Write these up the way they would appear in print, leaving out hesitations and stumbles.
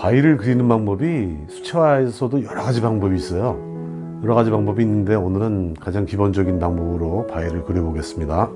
바위를 그리는 방법이 수채화에서도 여러 가지 방법이 있어요. 여러 가지 방법이 있는데 오늘은 가장 기본적인 방법으로 바위를 그려보겠습니다.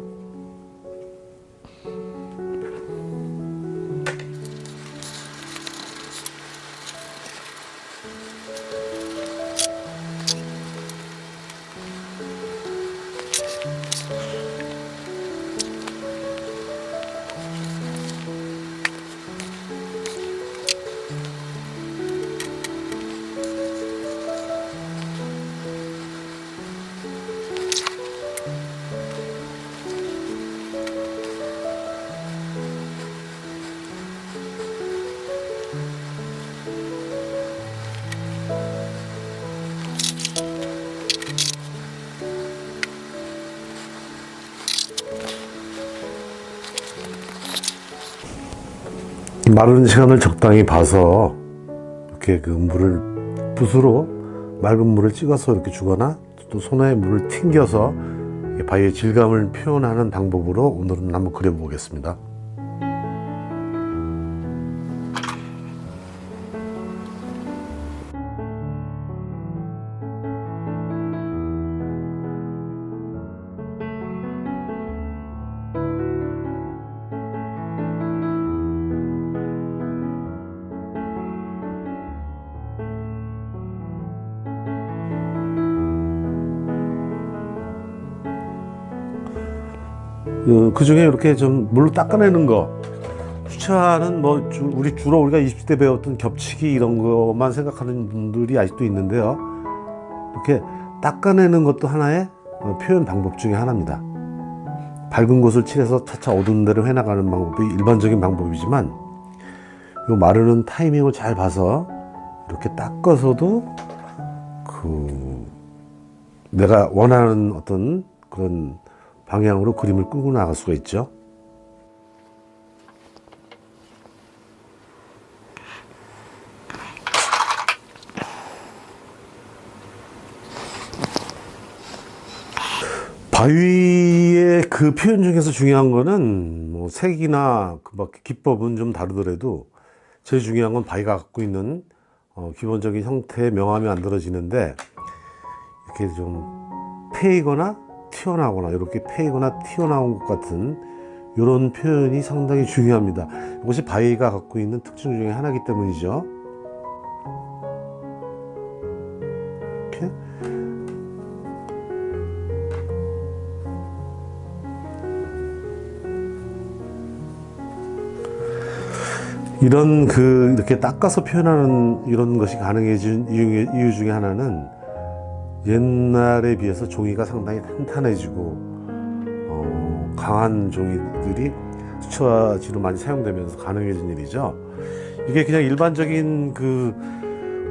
마르는 시간을 적당히 봐서 이렇게 그 물을 붓으로 맑은 물을 찍어서 이렇게 주거나 또 손에 물을 튕겨서 바위의 질감을 표현하는 방법으로 오늘은 한번 그려보겠습니다. 그 중에 이렇게 좀 물로 닦아내는 거, 수채화는 뭐 주로 우리가 20대 배웠던 겹치기 이런 것만 생각하는 분들이 아직도 있는데요. 이렇게 닦아내는 것도 하나의 표현 방법 중에 하나입니다. 밝은 곳을 칠해서 차차 어두운 데로 해나가는 방법이 일반적인 방법이지만 이 마르는 타이밍을 잘 봐서 이렇게 닦아서도 내가 원하는 어떤 그런 방향으로 그림을 끌고 나갈 수가 있죠. 바위의 그 표현 중에서 중요한 거는 뭐 색이나 그 기법은 좀 다르더라도 제일 중요한 건 바위가 갖고 있는 기본적인 형태의 명암이 만들어지는데 이렇게 좀 패이거나 튀어나오거나 이렇게 패이거나 튀어나온 것 같은 이런 표현이 상당히 중요합니다. 이것이 바위가 갖고 있는 특징 중에 하나이기 때문이죠. 이렇게 이런 이렇게 닦아서 표현하는 이런 것이 가능해진 이유 중에 하나는 옛날에 비해서 종이가 상당히 탄탄해지고 강한 종이들이 수채화지로 많이 사용되면서 가능해진 일이죠. 이게 그냥 일반적인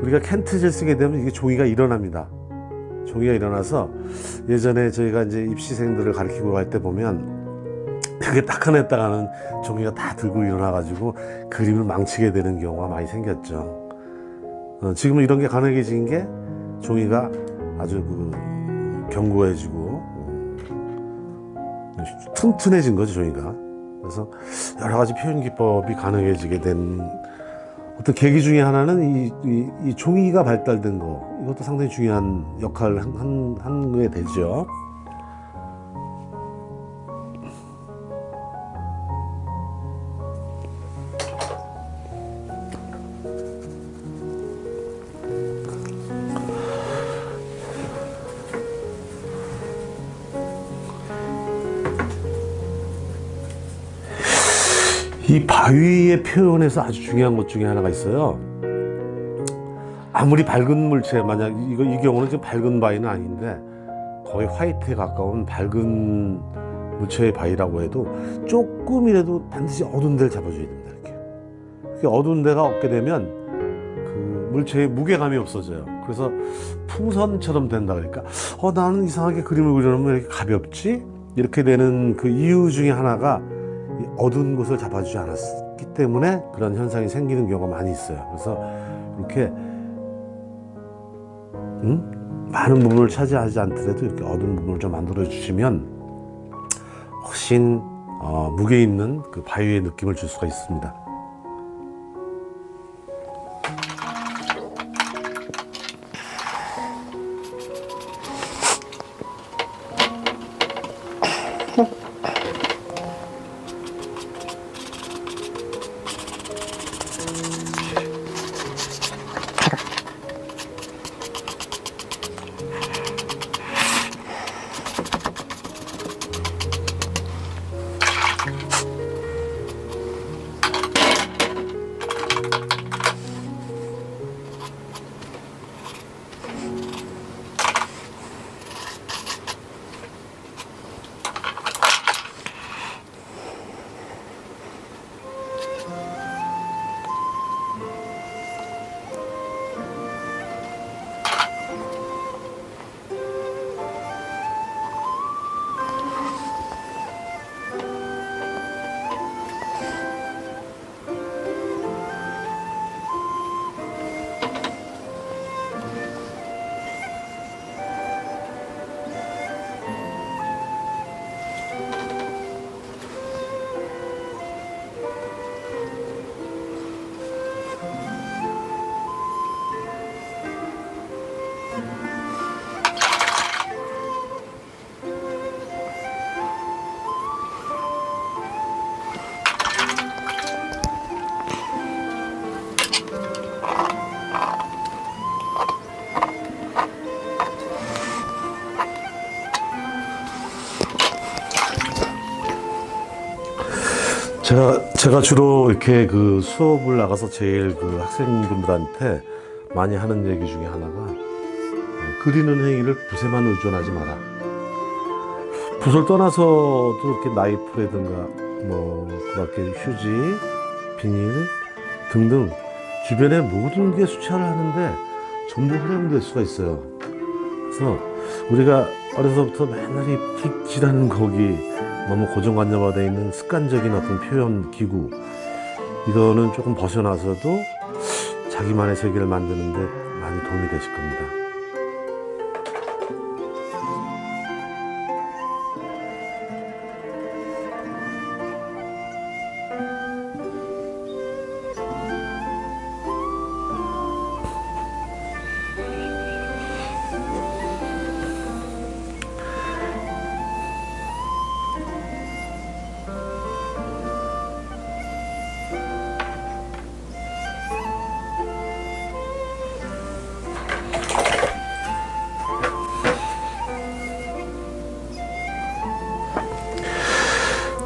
우리가 캔트질 쓰게 되면 이게 종이가 일어납니다. 종이가 일어나서 예전에 저희가 이제 입시생들을 가르치고 갈 때 보면 그게 닦아냈다가는 종이가 다 들고 일어나가지고 그림을 망치게 되는 경우가 많이 생겼죠. 지금은 이런 게 가능해진 게 종이가 아주 견고해지고 튼튼해진 거죠, 종이가. 그래서 여러 가지 표현 기법이 가능해지게 된 어떤 계기 중에 하나는 이 종이가 발달된 거, 이것도 상당히 중요한 역할을 한 게 되죠. 이 바위의 표현에서 아주 중요한 것 중에 하나가 있어요. 아무리 밝은 물체, 만약 이 경우는 지금 밝은 바위는 아닌데 거의 화이트에 가까운 밝은 물체의 바위라고 해도 조금이라도 반드시 어두운 데를 잡아줘야 됩니다. 이렇게 어두운 데가 없게 되면 그 물체의 무게감이 없어져요. 그래서 풍선처럼 된다 그러니까 나는 이상하게 그림을 그려놓으면 왜 이렇게 가볍지? 이렇게 되는 그 이유 중에 하나가 어두운 곳을 잡아주지 않았기 때문에 그런 현상이 생기는 경우가 많이 있어요. 그래서 이렇게 많은 부분을 차지하지 않더라도 이렇게 어두운 부분을 좀 만들어 주시면 훨씬 무게 있는 그 바위의 느낌을 줄 수가 있습니다. 제가 주로 이렇게 그 수업을 나가서 제일 그 학생분들한테 많이 하는 얘기 중에 하나가 그리는 행위를 붓에만 의존하지 마라. 붓을 떠나서도 이렇게 나이프라든가 뭐 그밖에 휴지, 비닐 등등 주변에 모든 게 수채화를 하는데 전부 활용될 수가 있어요. 그래서 우리가 어려서부터 맨날 이 붓질하는 거기 너무 고정관념화되어 있는 습관적인 어떤 표현 기구 이거는 조금 벗어나서도 자기만의 세계를 만드는 데 많이 도움이 되실 겁니다.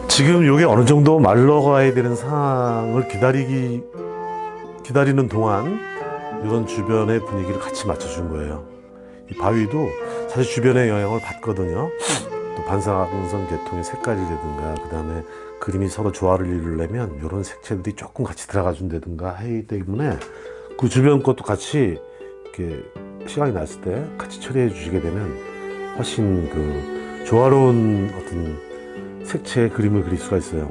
지금 이게 어느 정도 말러가야 되는 상황을 기다리는 동안 이런 주변의 분위기를 같이 맞춰준 거예요. 이 바위도 사실 주변의 영향을 받거든요. 또 반사광선 계통의 색깔이라든가 그 다음에 그림이 서로 조화를 이루려면 이런 색채들이 조금 같이 들어가 준다든가 하기 때문에 그 주변 것도 같이 이렇게 시간이 났을 때 같이 처리해 주시게 되면 훨씬 그 조화로운 어떤 색채의 그림을 그릴 수가 있어요.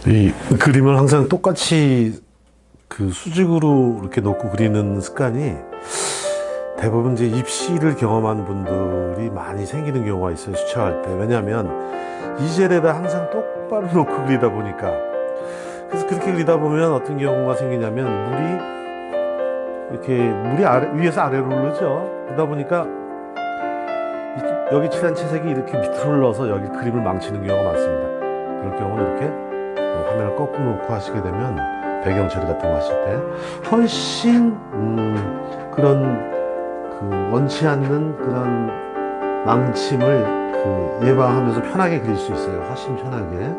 이 그림을 항상 똑같이 그 수직으로 이렇게 놓고 그리는 습관이 대부분 이제 입시를 경험한 분들이 많이 생기는 경우가 있어요. 수채화할 때. 왜냐하면 이젤에다 항상 똑바로 놓고 그리다 보니까. 그래서 그렇게 그리다 보면 어떤 경우가 생기냐면 물이 위에서 아래로 흐르죠. 그러다 보니까 여기 칠한 채색이 이렇게 밑으로 흘러서 여기 그림을 망치는 경우가 많습니다. 그럴 경우는 이렇게 화면을 거꾸로 놓고 하시게 되면 배경 처리 같은 거 하실 때 훨씬 그런 그 원치 않는 그런 망침을 그 예방하면서 편하게 그릴 수 있어요. 훨씬 편하게.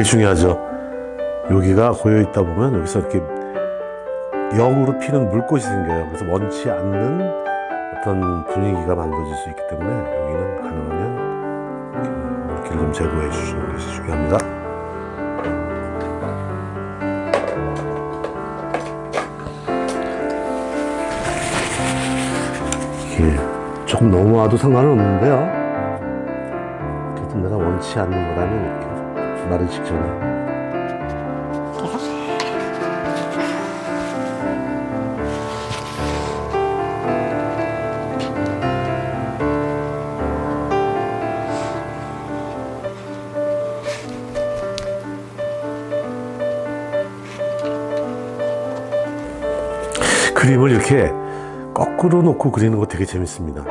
되게 중요하죠. 여기가 고여 있다 보면 여기서 이렇게 역으로 피는 물꽃이 생겨요. 그래서 원치 않는 어떤 분위기가 만들어질 수 있기 때문에 여기는 가능하면 물기를 좀 제거해 주시는 것이 중요합니다. 이게 조금 넘어와도 상관은 없는데요. 어쨌든 내가 원치 않는 거라면 이렇게 마르기 직전에 그림을 이렇게 거꾸로 놓고 그리는 거 되게 재밌습니다.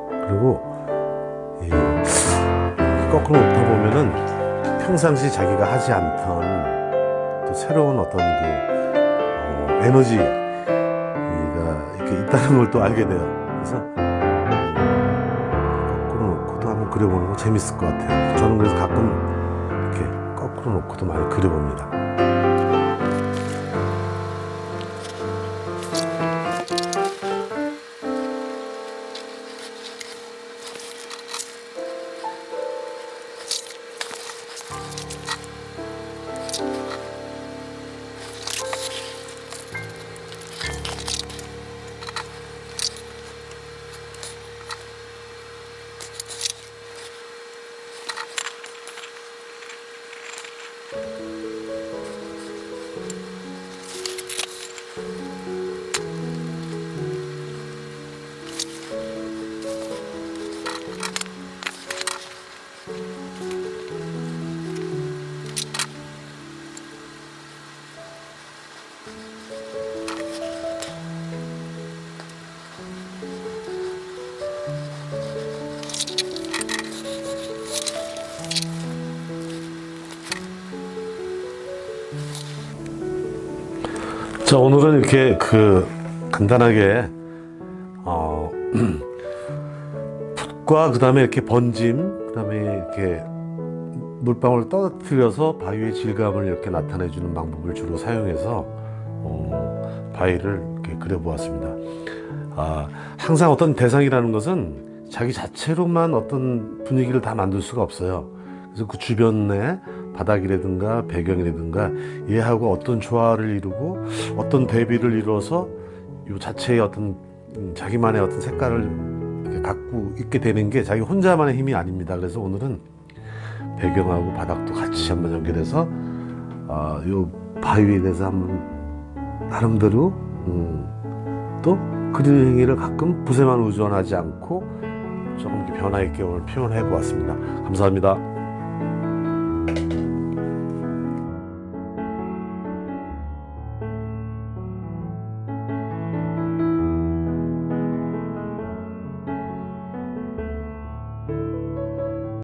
그리고 거꾸로 놓다 보면은 평상시 자기가 하지 않던 또 새로운 어떤 그 에너지가 이렇게 있다는 걸 또 알게 돼요. 그래서 거꾸로 놓고도 한번 그려보는 거 재밌을 것 같아요. 저는 그래서 가끔 이렇게 거꾸로 놓고도 많이 그려봅니다. 자, 오늘은 이렇게 간단하게 붓과 그 다음에 이렇게 번짐, 그 다음에 이렇게 물방울 떨어뜨려서 바위의 질감을 이렇게 나타내 주는 방법을 주로 사용해서 바위를 이렇게 그려보았습니다. 항상 어떤 대상이라는 것은 자기 자체로만 어떤 분위기를 다 만들 수가 없어요. 그래서 그 주변에 바닥이라든가 배경이라든가 얘하고 어떤 조화를 이루고 어떤 대비를 이루어서 이 자체의 어떤 자기만의 어떤 색깔을 이렇게 갖고 있게 되는 게 자기 혼자만의 힘이 아닙니다. 그래서 오늘은 배경하고 바닥도 같이 한번 연결해서 이 바위에 대해서 한번 나름대로 또 그리는 행위를 가끔 붓에만 의존하지 않고 조금 변화 있게 오늘 표현해 보았습니다. 감사합니다.